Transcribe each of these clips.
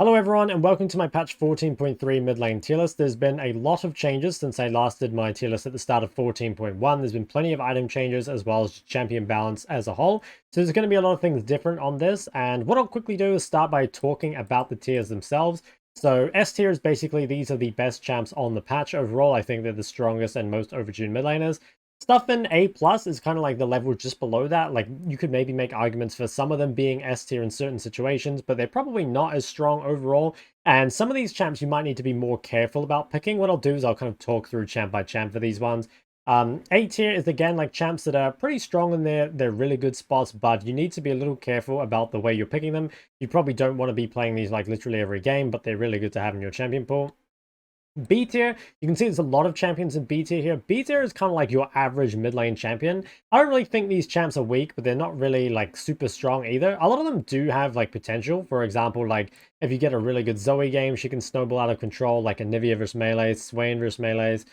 Hello everyone and welcome to my patch 14.3 mid lane tier list. There's been a lot of changes since I last did my tier list at the start of 14.1. There's been plenty of item changes as well as champion balance as a whole. So there's going to be a lot of things different on this, and what I'll quickly do is start by talking about the tiers themselves. So S tier is basically these are the best champs on the patch overall. I think they're the strongest and most overtuned mid laners. Stuff in A plus is kind of like the level just below that. Like you could maybe make arguments for some of them being S tier in certain situations, but they're probably not as strong overall. And some of these champs you might need to be more careful about picking. What I'll do is I'll kind of talk through champ by champ for these ones. A tier is again like champs that are pretty strong in they're really good spots, but you need to be a little careful about the way you're picking them. You probably don't want to be playing these like literally every game, but they're really good to have in your champion pool. B tier, you can see there's a lot of champions in B tier here. B tier is kind of like your average mid lane champion. I don't really think these champs are weak, but they're not really like super strong either. A lot of them do have like potential. For example, like if you get a really good Zoe game, she can snowball out of control, like a Nivea versus melee, Swain versus melees.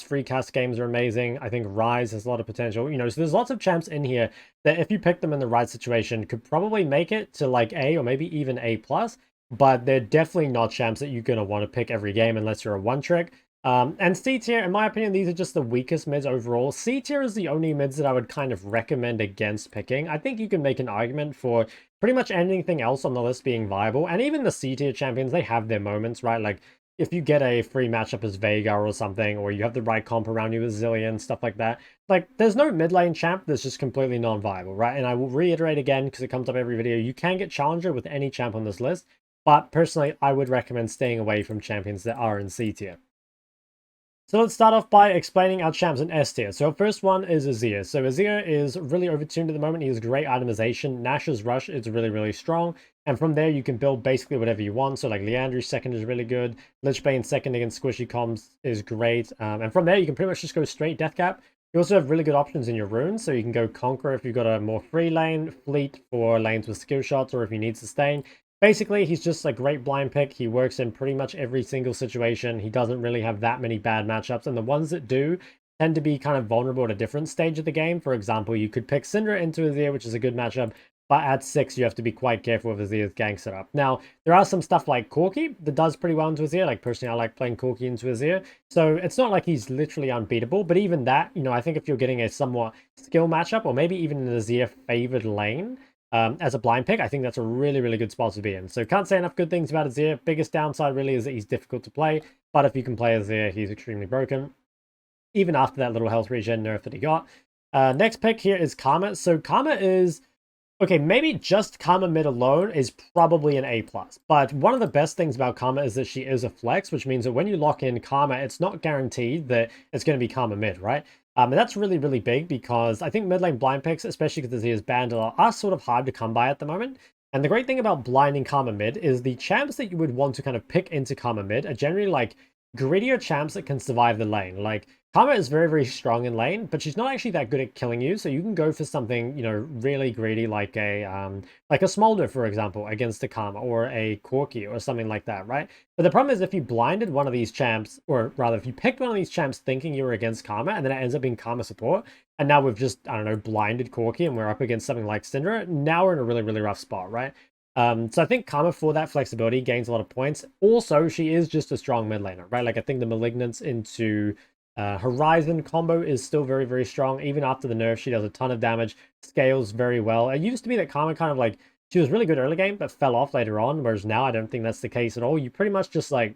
Free cast games are amazing. I think Rise has a lot of potential. So there's lots of champs in here that if you pick them in the right situation could probably make it to like A or maybe even A plus. But they're definitely not champs that you're going to want to pick every game unless you're a one-trick. And C tier, in my opinion, these are just the weakest mids overall. C tier is the only mids that I would kind of recommend against picking. I think you can make an argument for pretty much anything else on the list being viable. And even the C tier champions, they have their moments, right? Like, if you get a free matchup as Veigar or something, or you have the right comp around you as Zillion, stuff like that. Like, there's no mid lane champ that's just completely non-viable, right? And I will reiterate again, because it comes up every video, you can get Challenger with any champ on this list. But personally, I would recommend staying away from champions that are in C tier. So let's start off by explaining our champs in S tier. So our first one is Azir. So Azir is really overtuned at the moment. He has great itemization. Nash's Rush is really, really strong. And from there, you can build basically whatever you want. So like Liandry's second is really good. Lichbane second against squishy comms is great. And from there, you can pretty much just go straight death cap. You also have really good options in your runes. So you can go Conqueror if you've got a more free lane, Fleet for lanes with skill shots, or if you need Sustain. Basically, he's just a great blind pick. He works in pretty much every single situation. He doesn't really have that many bad matchups, and the ones that do tend to be kind of vulnerable at a different stage of the game. For example, you could pick Syndra into Azir, which is a good matchup, but at 6, you have to be quite careful with Azir's gank setup. Now, there are some stuff like Corki that does pretty well into Azir. Like, personally, I like playing Corki into Azir. So, it's not like he's literally unbeatable, but even that, I think if you're getting a somewhat skill matchup, or maybe even an Azir-favored lane, as a blind pick, I think that's a really, really good spot to be in. So can't say enough good things about Azir. Biggest downside really is that he's difficult to play, but if you can play Azir, he's extremely broken, even after that little health regen nerf that he got. Next pick here is Karma. So Karma is, okay, maybe just Karma mid alone is probably an A+. But one of the best things about Karma is that she is a flex, which means that when you lock in Karma, it's not guaranteed that it's going to be Karma mid, right? And that's really, really big because I think mid lane blind picks, especially because he is banned a lot, are sort of hard to come by at the moment. And the great thing about blinding Karma mid is the champs that you would want to kind of pick into Karma mid are generally like grittier champs that can survive the lane. Like, Karma is very, very strong in lane, but she's not actually that good at killing you, so you can go for something, really greedy like a Smolder, for example, against a Karma, or a Corki, or something like that, right? But the problem is if you blinded one of these champs, or rather, if you picked one of these champs thinking you were against Karma, and then it ends up being Karma support, and now we've just, I don't know, blinded Corki, and we're up against something like Syndra, now we're in a really, really rough spot, right? So I think Karma, for that flexibility, gains a lot of points. Also, she is just a strong mid laner, right? Like, I think the Malignance into Horizon combo is still very, very strong. Even after the nerf, she does a ton of damage, scales very well. It used to be that Karma kind of like, she was really good early game, but fell off later on, whereas now I don't think that's the case at all. You pretty much just like,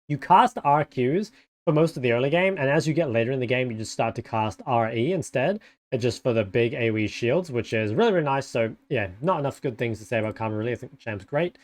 you cast RQs for most of the early game, and as you get later in the game, you just start to cast RE instead, just for the big AoE shields, which is really, really nice. So yeah, not enough good things to say about Karma, really. I think the champ's great.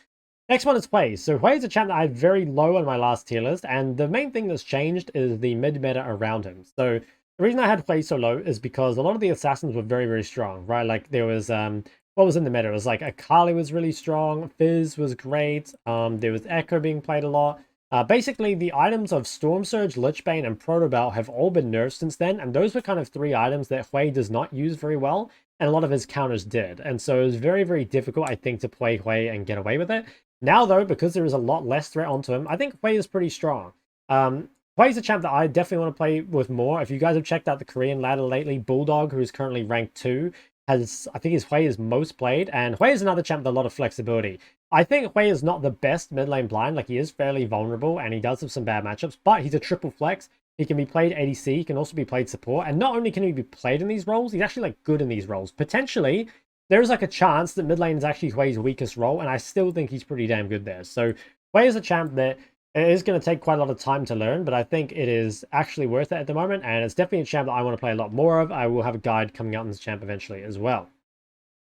Next one is Hwei. So Hwei is a champ that I had very low on my last tier list, and the main thing that's changed is the mid-meta around him. So the reason I had Hwei so low is because a lot of the assassins were very, very strong, right? Like, there was, what was in the meta? It was like Akali was really strong, Fizz was great, there was Echo being played a lot. Basically, the items of Storm Surge, Lichbane, and Protobell have all been nerfed since then, and those were kind of 3 items that Hwei does not use very well, and a lot of his counters did. And so it was very, very difficult, I think, to play Hwei and get away with it. Now, though, because there is a lot less threat onto him, I think Hwei is pretty strong. Hwei's a champ that I definitely want to play with more. If you guys have checked out the Korean ladder lately, Bulldog, who is currently ranked 2, I think his Hwei is most played, and Hwei is another champ with a lot of flexibility. I think Hwei is not the best mid lane blind, like he is fairly vulnerable and he does have some bad matchups, but he's a triple flex. He can be played ADC, he can also be played support, and not only can he be played in these roles, he's actually like good in these roles. Potentially, there's like a chance that mid lane is actually Hwei's weakest role, and I still think he's pretty damn good there. So Hwei is a champ that it is going to take quite a lot of time to learn, but I think it is actually worth it at the moment, and it's definitely a champ that I want to play a lot more of. I will have a guide coming out on this champ eventually as well.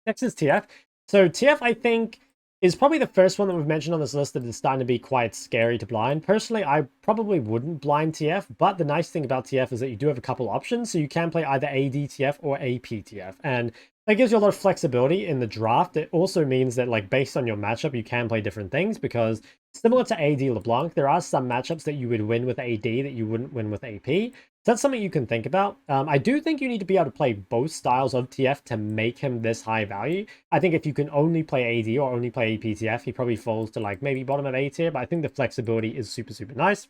Next is TF. So TF, I think, is probably the first one that we've mentioned on this list that is starting to be quite scary to blind. Personally, I probably wouldn't blind TF, but the nice thing about TF is that you do have a couple options, so you can play either AD TF or AP TF, and that gives you a lot of flexibility in the draft. It also means that, like, based on your matchup, you can play different things, because similar to AD LeBlanc, there are some matchups that you would win with AD that you wouldn't win with AP. So that's something you can think about. I do think you need to be able to play both styles of TF to make him this high value. I think if you can only play AD or only play AP TF, he probably falls to, like, maybe bottom of A tier, but I think the flexibility is super, super nice.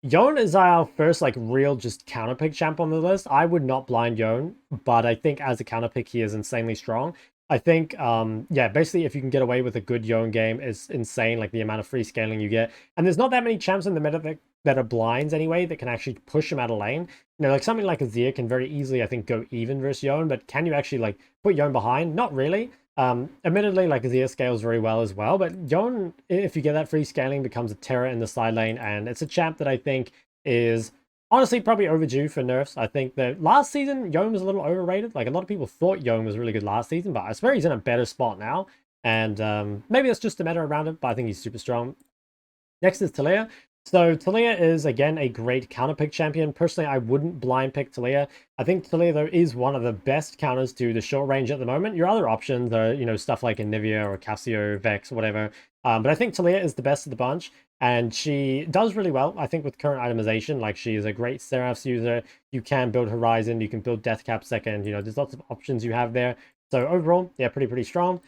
Yone is our first, like, real just counterpick champ on the list. I would not blind Yone, but I think as a counterpick, he is insanely strong. I think, yeah, basically, if you can get away with a good Yone game, it's insane, like, the amount of free scaling you get. And there's not that many champs in the meta that are blinds anyway that can actually push him out of lane. You know, like, something like Azir can very easily, I think, go even versus Yone, but can you actually, like, put Yone behind? Not really. Admittedly, like, Azir scales very well as well, but Yone, if you get that free scaling, becomes a terror in the side lane, and it's a champ that I think is honestly probably overdue for nerfs. I think that last season, Yone was a little overrated. Like, a lot of people thought Yone was really good last season, but I swear he's in a better spot now, and maybe it's just the meta around him, but I think he's super strong. Next is Taliyah. So Taliyah is, again, a great counterpick champion. Personally, I wouldn't blind pick Taliyah. I think Taliyah, though, is one of the best counters to the short range at the moment. Your other options are, you know, stuff like Anivia or Cassio, Vex, whatever. But I think Taliyah is the best of the bunch, and she does really well, I think, with current itemization. Like, she is a great Seraphs user. You can build Horizon, you can build Deathcap second. You know, there's lots of options you have there. So overall, yeah, pretty strong.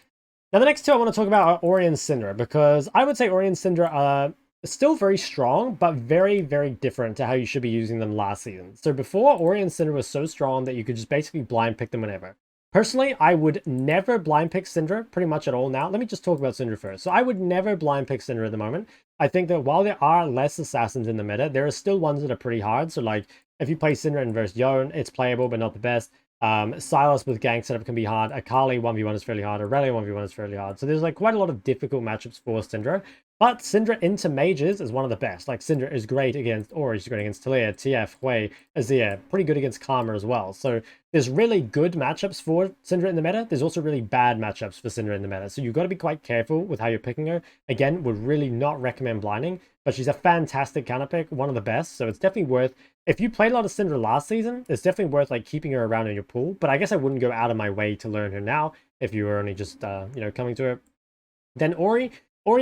Now, the next two I want to talk about are Ori and Syndra, because I would say Ori and Syndra are still very strong, but very, very different to how you should be using them last season. So before, Ori and Syndra was so strong that you could just basically blind pick them whenever. Personally, I would never blind pick Syndra pretty much at all now. Let me just talk about Syndra first. So I would never blind pick Syndra at the moment. I think that while there are less assassins in the meta, there are still ones that are pretty hard. So, like, if you play Syndra in versus Yone, it's playable, but not the best. Sylas with gank setup can be hard. Akali 1v1 is fairly hard. Aurelia 1v1 is fairly hard. So there's, like, quite a lot of difficult matchups for Syndra. But Syndra into mages is one of the best. Like, Syndra is great against Ori, she's great against Taliyah, TF, Hwei, Azir, pretty good against Karma as well. So there's really good matchups for Syndra in the meta. There's also really bad matchups for Syndra in the meta. So you've got to be quite careful with how you're picking her. Again, would really not recommend blinding, but she's a fantastic counterpick, one of the best. So it's definitely worth, if you played a lot of Syndra last season, it's definitely worth, like, keeping her around in your pool. But I guess I wouldn't go out of my way to learn her now if you were only just, you know, coming to her. Then Ori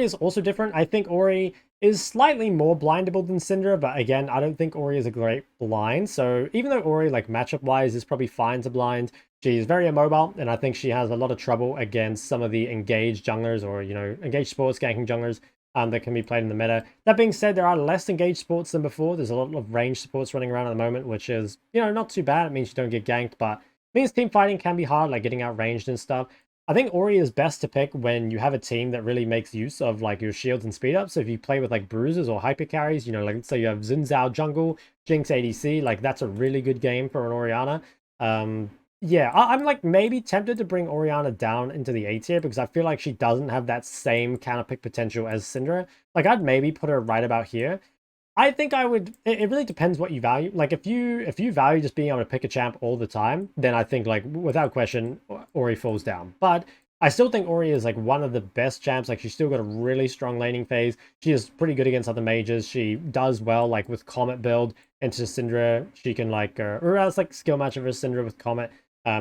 is also different. I think Ori is slightly more blindable than Syndra, but again, I don't think Ori is a great blind. So even though Ori, like, matchup-wise, is probably fine to blind, she's very immobile, and I think she has a lot of trouble against some of the engaged junglers, or, you know, engaged sports ganking junglers that can be played in the meta. That being said, there are less engaged supports than before. There's a lot of ranged supports running around at the moment, which is, you know, not too bad. It means you don't get ganked, but it means team fighting can be hard, like getting outranged and stuff. I think Ori is best to pick when you have a team that really makes use of, like, your shields and speed up. So if you play with, like, bruisers or hyper carries, you know, like, let's say you have Xin Zhao jungle, Jinx ADC, like, that's a really good game for an Orianna. Yeah, I'm, like, maybe tempted to bring Orianna down into the A tier, because I feel like she doesn't have that same counterpick potential as Syndra. Like, I'd maybe put her right about here. I think I would, it really depends what you value. Like, if you value just being able to pick a champ all the time, then I think, like, without question, Ori falls down. But I still think Ori is, like, one of the best champs. Like, she's still got a really strong laning phase. She is pretty good against other mages. She does well, like, with Comet build into Syndra. She can, like, or else, like, skill match versus Syndra with Comet.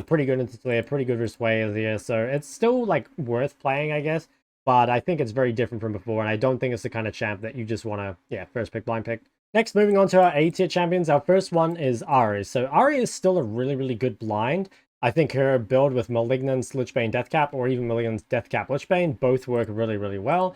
Pretty good into Taliyah, pretty good versus Hwei Azir. So it's still, like, worth playing, I guess. But I think it's very different from before, and I don't think it's the kind of champ that you just want to, yeah, first pick, blind pick. Next, moving on to our A-tier champions, our first one is Ahri. So Ahri is still a really, really good blind. I think her build with Malignance, Lichbane, Deathcap, or even Malignance, Deathcap, Lichbane, both work really, really well.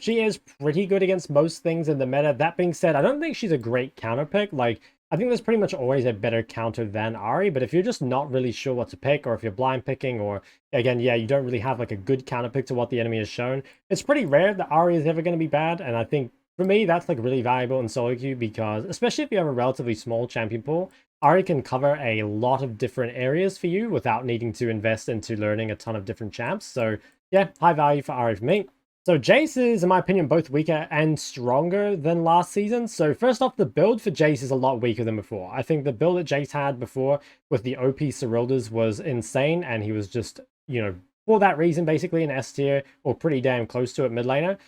She is pretty good against most things in the meta. That being said, I don't think she's a great counter pick. Like, I think there's pretty much always a better counter than Ahri, but if you're just not really sure what to pick, or if you're blind picking, or again, yeah, you don't really have like a good counter pick to what the enemy has shown, it's pretty rare that Ahri is ever going to be bad, and I think for me, that's like really valuable in solo queue because, especially if you have a relatively small champion pool, Ahri can cover a lot of different areas for you without needing to invest into learning a ton of different champs. So yeah, high value for Ahri for me. So Jayce is, in my opinion, both weaker and stronger than last season. So first off, the build for Jayce is a lot weaker than before. I think the build that Jayce had before with the OP Cyrildas was insane, and he was just, you know, for that reason, basically an S tier or pretty damn close to it mid laner.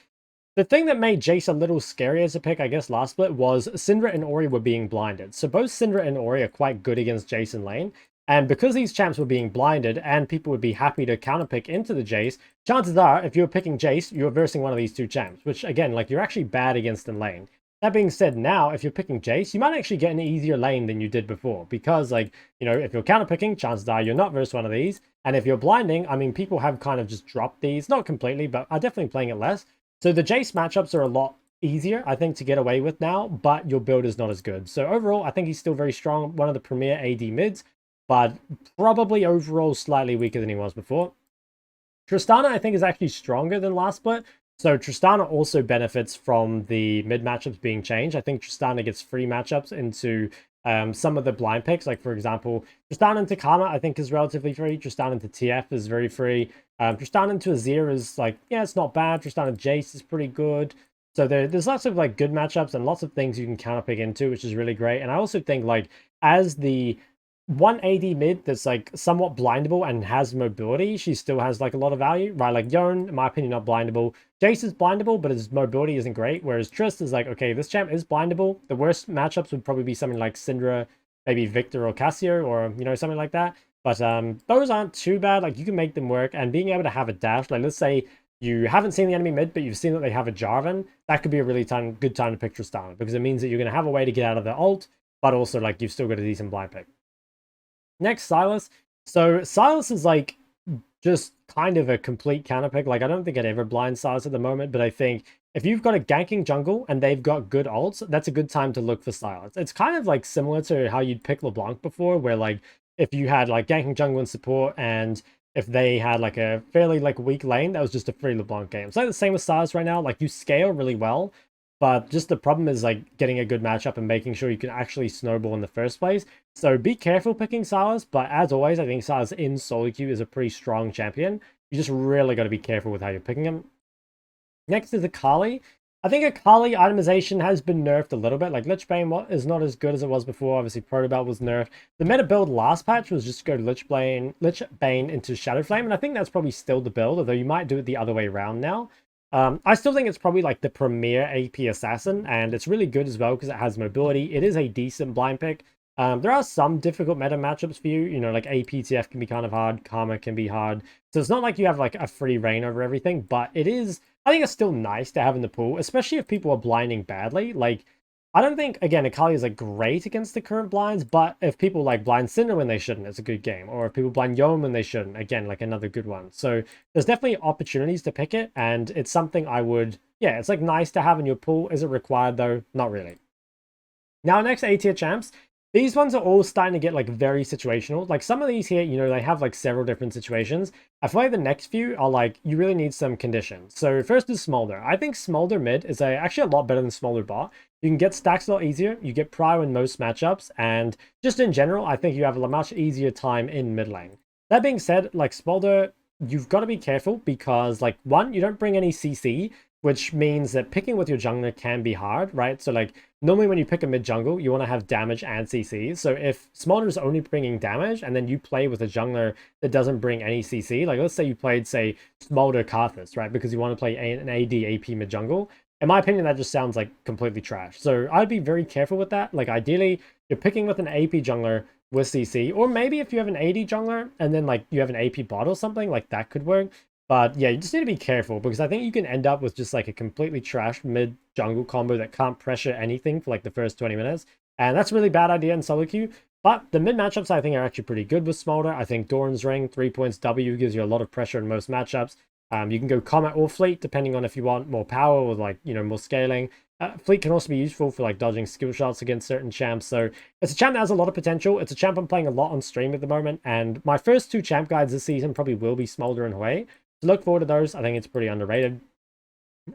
The thing that made Jayce a little scarier to pick, I guess, last split was Syndra and Ori were being blinded. So both Syndra and Ori are quite good against Jayce in lane. And because these champs were being blinded and people would be happy to counterpick into the Jayce, chances are, if you were picking Jayce, you were versing one of these two champs, which again, like you're actually bad against in lane. That being said, now, if you're picking Jayce, you might actually get an easier lane than you did before. Because, like, you know, if you're counterpicking, chances are you're not versus one of these. And if you're blinding, I mean, people have kind of just dropped these. Not completely, but are definitely playing it less. So the Jayce matchups are a lot easier, I think, to get away with now, but your build is not as good. So overall, I think he's still very strong, one of the premier AD mids, but probably overall slightly weaker than he was before. Tristana, I think, is actually stronger than last split. So Tristana also benefits from the mid matchups being changed. I think Tristana gets free matchups into some of the blind picks. Like, for example, Tristana into Karma, I think, is relatively free. Tristana into TF is very free. Tristana into Azir is like, yeah, it's not bad. Tristana Jayce is pretty good. So there's lots of like good matchups and lots of things you can counterpick into, which is really great. And I also think like as the one AD mid that's like somewhat blindable and has mobility, she still has like a lot of value, right? Like Yone, in my opinion, not blindable. Jayce is blindable, but his mobility isn't great. Whereas Trist is like, okay, this champ is blindable. The worst matchups would probably be something like Syndra, maybe Victor or Cassio, or you know, something like that. But those aren't too bad. Like you can make them work, and being able to have a dash, like let's say you haven't seen the enemy mid, but you've seen that they have a Jarvan, that could be a really good time to pick Tristana, because it means that you're going to have a way to get out of the ult, but also like you've still got a decent blind pick. Next, Sylas. So Sylas is like just kind of a complete counter pick. Like I don't think I'd ever blind Sylas at the moment, but I think if you've got a ganking jungle and they've got good ults, that's a good time to look for Sylas. It's kind of like similar to how you'd pick LeBlanc before, where like if you had like ganking jungle and support, and if they had like a fairly like weak lane, that was just a free LeBlanc game. It's like the same with Sylas right now. Like you scale really well, but just the problem is like getting a good matchup and making sure you can actually snowball in the first place. So be careful picking Sylas, but as always, I think Sylas in solo queue is a pretty strong champion. You just really got to be careful with how you're picking him. Next is Akali. I think Akali itemization has been nerfed a little bit. Like Lich Bane is not as good as it was before. Obviously, Protobelt was nerfed. The meta build last patch was just go Lich Bane into Shadow Flame, and I think that's probably still the build, although you might do it the other way around now. I still think it's probably like the premier AP assassin, and it's really good as well because it has mobility. It is a decent blind pick. There are some difficult meta matchups for you. You know, like APTF can be kind of hard. Karma can be hard. So it's not like you have like a free reign over everything, but it is, I think it's still nice to have in the pool, especially if people are blinding badly. Like, I don't think, again, Akali is like great against the current blinds, but if people like blind Syndra when they shouldn't, it's a good game. Or if people blind Yone when they shouldn't, again, like another good one. So there's definitely opportunities to pick it, and it's something I would, yeah, it's like nice to have in your pool. Is it required though? Not really. Now, next A tier champs. These ones are all starting to get like very situational. Like some of these here, you know, they have like several different situations. I feel like the next few are like, you really need some conditions. So first is Smolder. I think Smolder mid is actually a lot better than Smolder bot. You can get stacks a lot easier. You get prio in most matchups. And just in general, I think you have a much easier time in mid lane. That being said, like Smolder, you've got to be careful because like one, you don't bring any CC, which means that picking with your jungler can be hard, right? So like normally when you pick a mid jungle, you want to have damage and CC. So if Smolder is only bringing damage and then you play with a jungler that doesn't bring any CC, like let's say you played, say, Smolder Karthus, right? Because you want to play an AD AP mid jungle. In my opinion, that just sounds like completely trash. So I'd be very careful with that. Like ideally, you're picking with an AP jungler with CC, or maybe if you have an AD jungler and then like you have an AP bot or something, like that could work. But yeah, you just need to be careful because I think you can end up with just like a completely trashed mid jungle combo that can't pressure anything for like the first 20 minutes. And that's a really bad idea in solo queue. But the mid matchups I think are actually pretty good with Smolder. I think Doran's Ring, 3 points W gives you a lot of pressure in most matchups. You can go Comet or Fleet depending on if you want more power or like, you know, more scaling. Fleet can also be useful for like dodging skill shots against certain champs. So it's a champ that has a lot of potential. It's a champ I'm playing a lot on stream at the moment. And my first two champ guides this season probably will be Smolder and Hwei. So look forward to those. I think it's pretty underrated.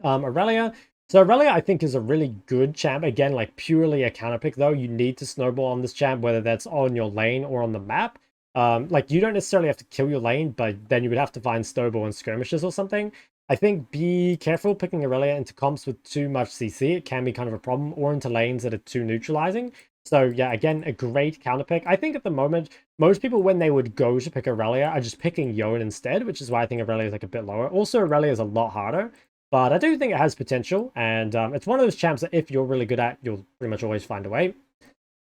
Irelia. So Irelia, I think, is a really good champ. Again, like purely a counter pick, though. You need to snowball on this champ, whether that's on your lane or on the map. Like, you don't necessarily have to kill your lane, but then you would have to find snowball and skirmishes or something. I think be careful picking Irelia into comps with too much CC. It can be kind of a problem, or into lanes that are too neutralizing. So yeah, again, a great counter pick. I think at the moment, most people, when they would go to pick Irelia, are just picking Yone instead, which is why I think Irelia is like a bit lower. Also, Irelia is a lot harder. But I do think it has potential, and it's one of those champs that if you're really good at, you'll pretty much always find a way.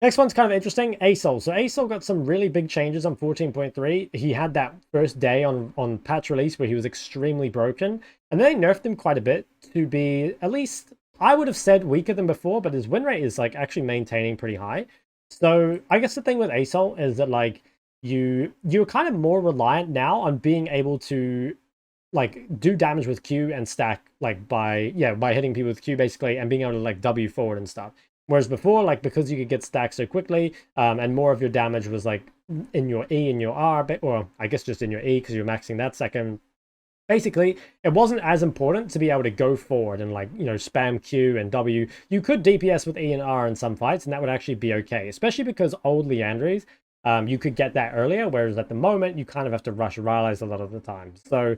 Next one's kind of interesting, Sol. So Sol got some really big changes on 14.3. He had that first day on patch release where he was extremely broken, and then they nerfed him quite a bit to be, at least, I would have said weaker than before, but his win rate is like actually maintaining pretty high. So I guess the thing with Sol is that like you're kind of more reliant now on being able to like do damage with Q and stack like by hitting people with Q basically, and being able to like W forward and stuff. Whereas before, like, because you could get stacked so quickly, and more of your damage was like in your E and your R, or I guess just in your E because you're maxing that second. Basically, it wasn't as important to be able to go forward and like, you know, spam Q and W. You could DPS with E and R in some fights, and that would actually be okay, especially because old Leandries, you could get that earlier, whereas at the moment you kind of have to rush Rylai's a lot of the time. So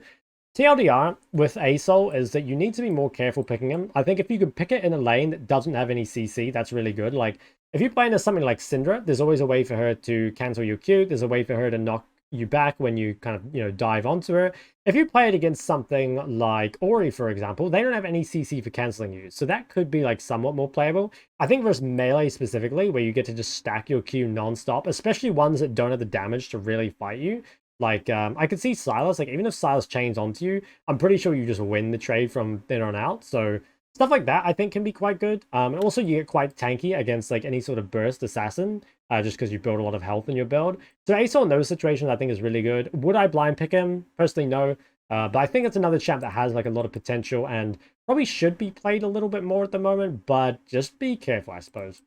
TLDR with Sol is that you need to be more careful picking him. I think if you could pick it in a lane that doesn't have any CC, that's really good. Like, if you're playing as something like Syndra, there's always a way for her to cancel your Q. There's a way for her to knock you back when you kind of, you know, dive onto her. If you play it against something like Ori, for example, they don't have any CC for canceling you. So that could be like somewhat more playable. I think versus melee specifically, where you get to just stack your Q non-stop, especially ones that don't have the damage to really fight you. Like, I could see Sylas, like, even if Sylas chains onto you, I'm pretty sure you just win the trade from then on out. So stuff like that, I think, can be quite good. And also, you get quite tanky against, like, any sort of burst assassin, just because you build a lot of health in your build. So Sol in those situations, I think, is really good. Would I blind pick him? Personally, no. But I think it's another champ that has, like, a lot of potential and probably should be played a little bit more at the moment, but just be careful, I suppose.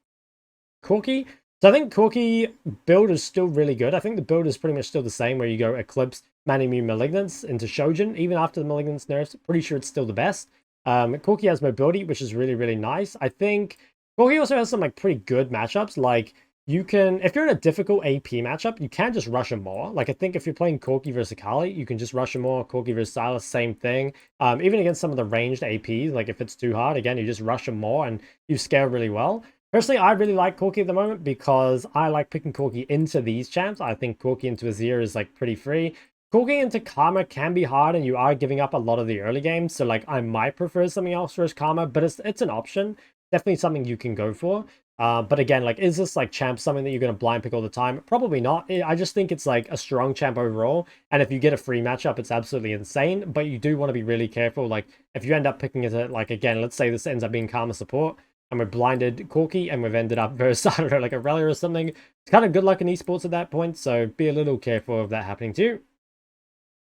Corki. So I think Corki build is still really good. I think the build is pretty much still the same, where you go Eclipse, Man-Immune Malignance into Shojin. Even after the Malignance nerfs, pretty sure it's still the best. Corki has mobility, which is really, really nice. I think Corki also has some like pretty good matchups. Like, you can, if you're in a difficult AP matchup, you can just rush him more. Like, I think if you're playing Corki versus Akali, you can just rush him more. Corki versus Sylas, same thing. Even against some of the ranged APs, like if it's too hard, again, you just rush him more and you scale really well. Personally, I really like Corki at the moment because I like picking Corki into these champs. I think Corki into Azir is like pretty free. Corki into Karma can be hard, and you are giving up a lot of the early games. So like, I might prefer something else versus Karma, but it's an option. Definitely something you can go for. But again, like, is this like champ something that you're going to blind pick all the time? Probably not. I just think it's like a strong champ overall. And if you get a free matchup, it's absolutely insane. But you do want to be really careful. Like, if you end up picking it at, like, again, let's say this ends up being Karma support, and we're blinded Corki, and we've ended up versus, I don't know, like Irelia or something. It's kind of good luck in esports at that point, so be a little careful of that happening too.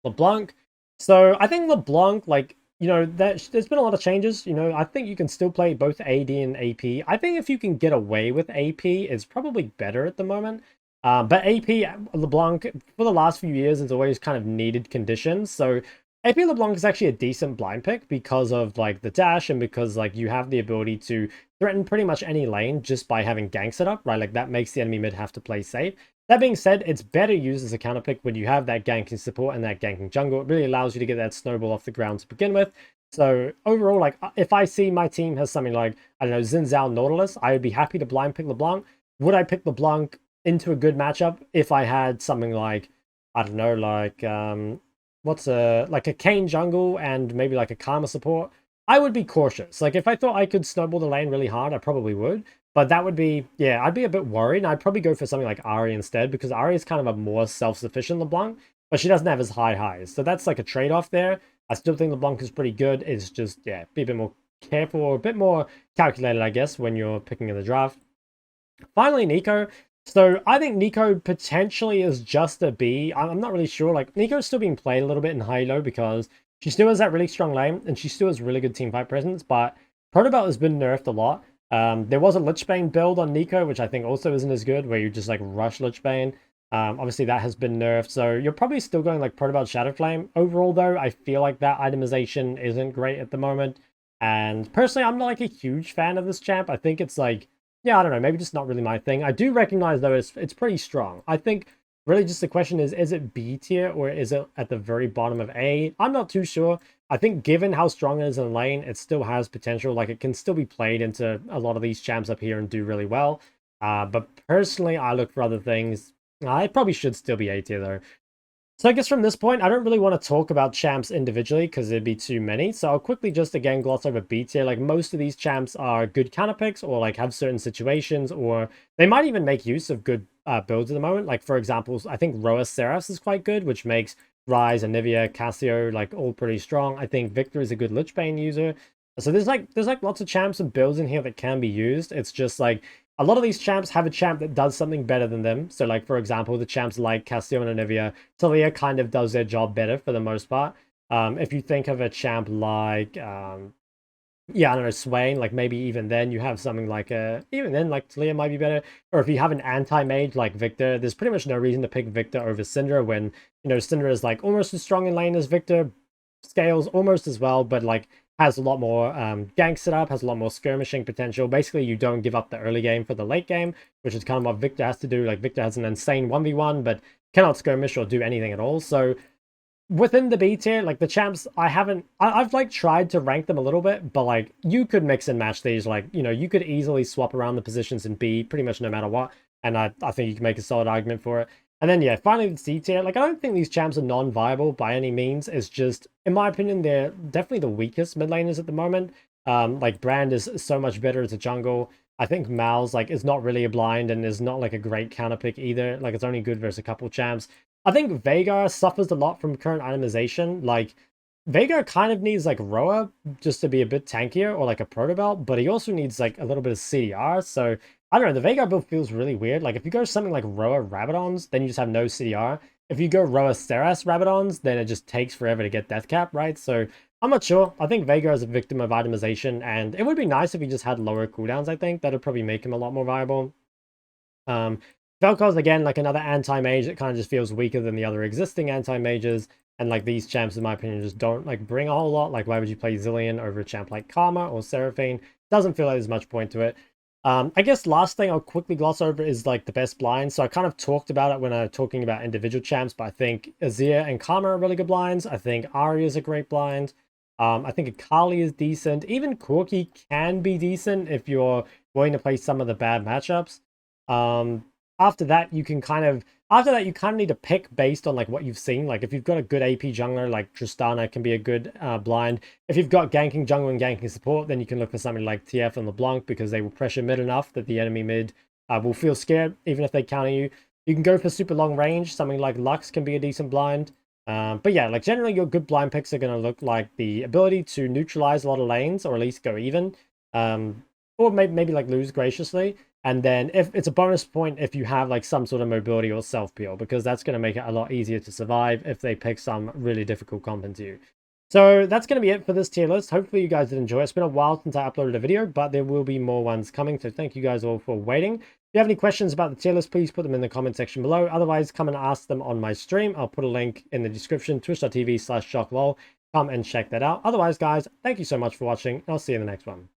LeBlanc. So I think LeBlanc, like, you know, there's been a lot of changes. You know, I think you can still play both AD and AP. I think if you can get away with AP, it's probably better at the moment. But AP LeBlanc, for the last few years, has always kind of needed conditions. So AP LeBlanc is actually a decent blind pick because of like the dash, and because like you have the ability to threaten pretty much any lane just by having gank set up, right? Like, that makes the enemy mid have to play safe. That being said, it's better used as a counter pick when you have that ganking support and that ganking jungle. It really allows you to get that snowball off the ground to begin with. So overall, like, if I see my team has something like, I don't know, Xin Zhao Nautilus, I would be happy to blind pick LeBlanc. Would I pick LeBlanc into a good matchup if I had something like, I don't know, like what's like a Kayn jungle and maybe like a Karma support? I would be cautious. Like, if I thought I could snowball the lane really hard, I probably would. But that would be, yeah, I'd be a bit worried. And I'd probably go for something like Ahri instead, because Ahri is kind of a more self-sufficient LeBlanc, but she doesn't have as high highs. So that's like a trade-off there. I still think LeBlanc is pretty good. It's just, yeah, be a bit more careful, or a bit more calculated, I guess, when you're picking in the draft. Finally, Neeko. So I think Neeko potentially is just a B. I'm not really sure. Like, Neeko's still being played a little bit in high-low because she still has that really strong lane, and she still has really good teamfight presence, but Protobelt has been nerfed a lot. There was a Lichbane build on Neeko, which I think also isn't as good, where you just like rush Lichbane. Obviously that has been nerfed, so you're probably still going like Protobelt Shadowflame. Overall though, I feel like that itemization isn't great at the moment. And personally, I'm not like a huge fan of this champ. I think it's like, yeah, I don't know, maybe just not really my thing. I do recognize though it's pretty strong. I think really just the question is it B tier or is it at the very bottom of A? I'm not too sure. I think given how strong it is in lane, it still has potential. Like it can still be played into a lot of these champs up here and do really well. But personally, I look for other things. I probably should still be A tier though. So I guess from this point, I don't really want to talk about champs individually because there'd be too many. So I'll quickly just again gloss over B tier. Like most of these champs are good counter picks or like have certain situations, or they might even make use of good builds at the moment. Like for example, I think Roa Seraph is quite good, which makes Ryze, Anivia, Cassio like all pretty strong. I think Victor is a good Lichbane user. So there's like lots of champs and builds in here that can be used. It's just like a lot of these champs have a champ that does something better than them. So like, for example, the champs like Cassio and Anivia, Taliyah kind of does their job better for the most part. If you think of a champ like, yeah, I don't know, Swain, like maybe even then you have something like, even then like Taliyah might be better. Or if you have an anti-mage like Victor, there's pretty much no reason to pick Victor over Syndra when, you know, Syndra is like almost as strong in lane as Victor, scales almost as well, but like has a lot more gank setup, has a lot more skirmishing potential. Basically, you don't give up the early game for the late game, which is kind of what Victor has to do. Like, Victor has an insane 1v1, but cannot skirmish or do anything at all. So, within the B tier, like, the champs, I've, like, tried to rank them a little bit, but, like, you could mix and match these. Like, you know, you could easily swap around the positions in B pretty much no matter what, and I think you can make a solid argument for it. And then, yeah, finally the C tier. Like, I don't think these champs are non-viable by any means. It's just, in my opinion, they're definitely the weakest mid laners at the moment. Like, Brand is so much better as a jungle. I think Mal's, like, is not really a blind and is not, like, a great counter pick either. Like, it's only good versus a couple champs. I think Veigar suffers a lot from current itemization. Like, Veigar kind of needs, like, Roa just to be a bit tankier or, like, a Protobelt, but he also needs, like, a little bit of CDR, so I don't know, the Veigar build feels really weird. Like, if you go something like Roa Rabadons, then you just have no CDR. If you go Roa Seras Rabadons, then it just takes forever to get death cap, right? So, I'm not sure. I think Veigar is a victim of itemization, and it would be nice if he just had lower cooldowns, I think. That would probably make him a lot more viable. Vel'Koz, again, like another anti-mage that kind of just feels weaker than the other existing anti-mages. And, like, these champs, in my opinion, just don't, like, bring a whole lot. Like, why would you play Zilean over a champ like Karma or Seraphine? Doesn't feel like there's much point to it. I guess last thing I'll quickly gloss over is like the best blinds. So I kind of talked about it when I was talking about individual champs, but I think Azir and Karma are really good blinds. I think Ahri is a great blind. I think Akali is decent. Even Corki can be decent if you're willing to play some of the bad matchups. After that, you kind of need to pick based on like what you've seen. Like if you've got a good AP jungler, like Tristana can be a good blind. If you've got ganking jungle and ganking support, then you can look for something like TF and LeBlanc because they will pressure mid enough that the enemy mid will feel scared even if they counter you. You can go for super long range. Something like Lux can be a decent blind. But yeah, like generally your good blind picks are going to look like the ability to neutralize a lot of lanes or at least go even. Or maybe like lose graciously. And then if it's a bonus point if you have like some sort of mobility or self-peel, because that's going to make it a lot easier to survive if they pick some really difficult comp into you. So that's going to be it for this tier list. Hopefully you guys did enjoy it. It's been a while since I uploaded a video, but there will be more ones coming. So thank you guys all for waiting. If you have any questions about the tier list, please put them in the comment section below. Otherwise, come and ask them on my stream. I'll put a link in the description, twitch.tv/ShockLol. Come and check that out. Otherwise, guys, thank you so much for watching. I'll see you in the next one.